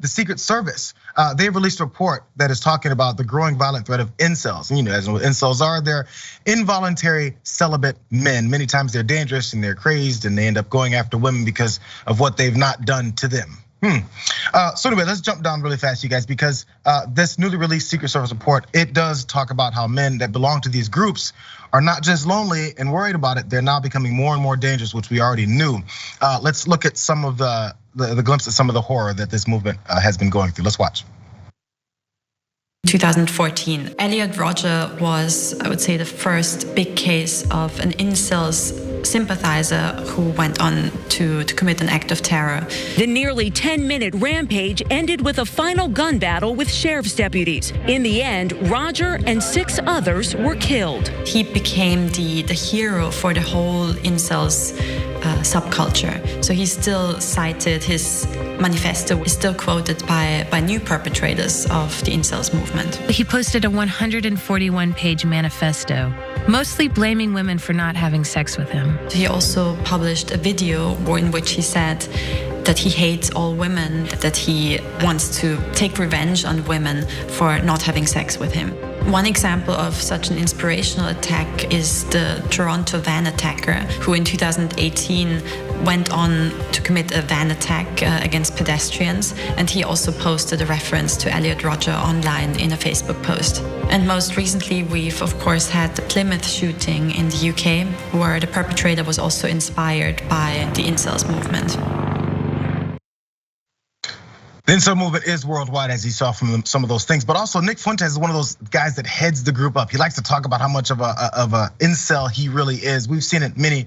The Secret Service, they released a report that is talking about the growing violent threat of incels. And as what incels are, they're involuntary celibate men. Many times they're dangerous and they're crazed and they end up going after women because of what they've not done to them. So anyway, let's jump down really fast, you guys, because this newly released Secret Service report, it does talk about how men that belong to these groups are not just lonely and worried about it, they're now becoming more and more dangerous, which we already knew. Let's look at some of the glimpse at some of the horror that this movement has been going through. Let's watch. 2014, Elliot Rodger was, I would say, the first big case of an incels sympathizer who went on to commit an act of terror. The nearly 10-minute rampage ended with a final gun battle with sheriff's deputies. In the end, Rodger and 6 others were killed. He became the hero for the whole incels subculture. So he's still cited, his manifesto is still quoted by new perpetrators of the incels movement. He posted a 141-page manifesto, mostly blaming women for not having sex with him. He also published a video in which he said that he hates all women, that he wants to take revenge on women for not having sex with him. One example of such an inspirational attack is the Toronto van attacker, who in 2018 went on to commit a van attack against pedestrians, and he also posted a reference to Elliot Rodger online in a Facebook post. And most recently, we've of course had the Plymouth shooting in the UK, where the perpetrator was also inspired by the incels movement. The incel movement is worldwide, as you saw from some of those things, but also Nick Fuentes is one of those guys that heads the group up. He likes to talk about how much of a incel he really is. We've seen it many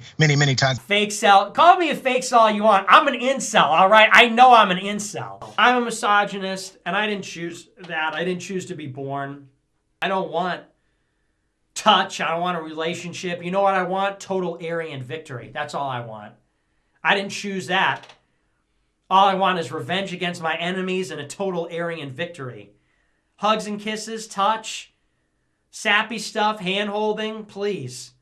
times. Fake cell, call me a fake cell all you want. I'm an incel, all right? I know I'm an incel. I'm a misogynist, and I didn't choose that. I didn't choose to be born. I don't want touch, I don't want a relationship. You know what I want? Total Aryan victory, that's all I want. I didn't choose that. All I want is revenge against my enemies and a total Aryan victory. Hugs and kisses, touch, sappy stuff, hand-holding, please.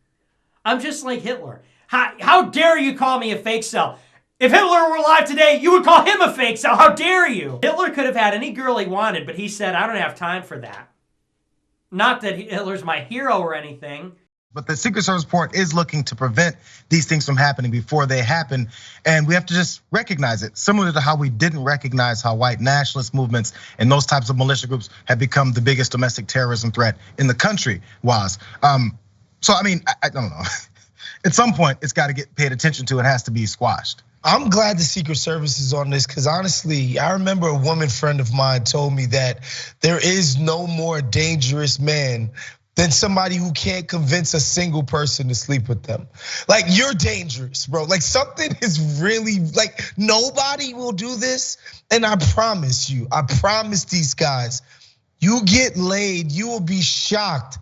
I'm just like Hitler. How dare you call me a fake cell? If Hitler were alive today, you would call him a fake cell. How dare you? Hitler could have had any girl he wanted, but he said, I don't have time for that. Not that Hitler's my hero or anything. But the Secret Service report is looking to prevent these things from happening before they happen. And we have to just recognize it, similar to how we didn't recognize how white nationalist movements and those types of militia groups have become the biggest domestic terrorism threat in the country was. So I mean, I don't know. At some point, it's got to get paid attention to. It has to be squashed. I'm glad the Secret Service is on this, because honestly, I remember a woman friend of mine told me that there is no more dangerous man than somebody who can't convince a single person to sleep with them. Like, you're dangerous, bro. Like, something is really, like, nobody will do this. And I promise these guys, you get laid, you will be shocked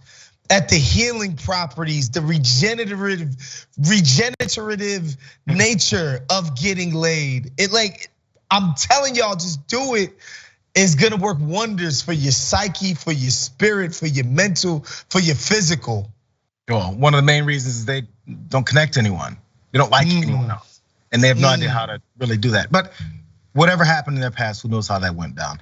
at the healing properties, the regenerative nature of getting laid. I'm telling y'all, just do it. It's gonna work wonders for your psyche, for your spirit, for your mental, for your physical. Well, one of the main reasons is they don't connect to anyone. They don't like anyone else. And they have no idea how to really do that. But whatever happened in their past, who knows how that went down.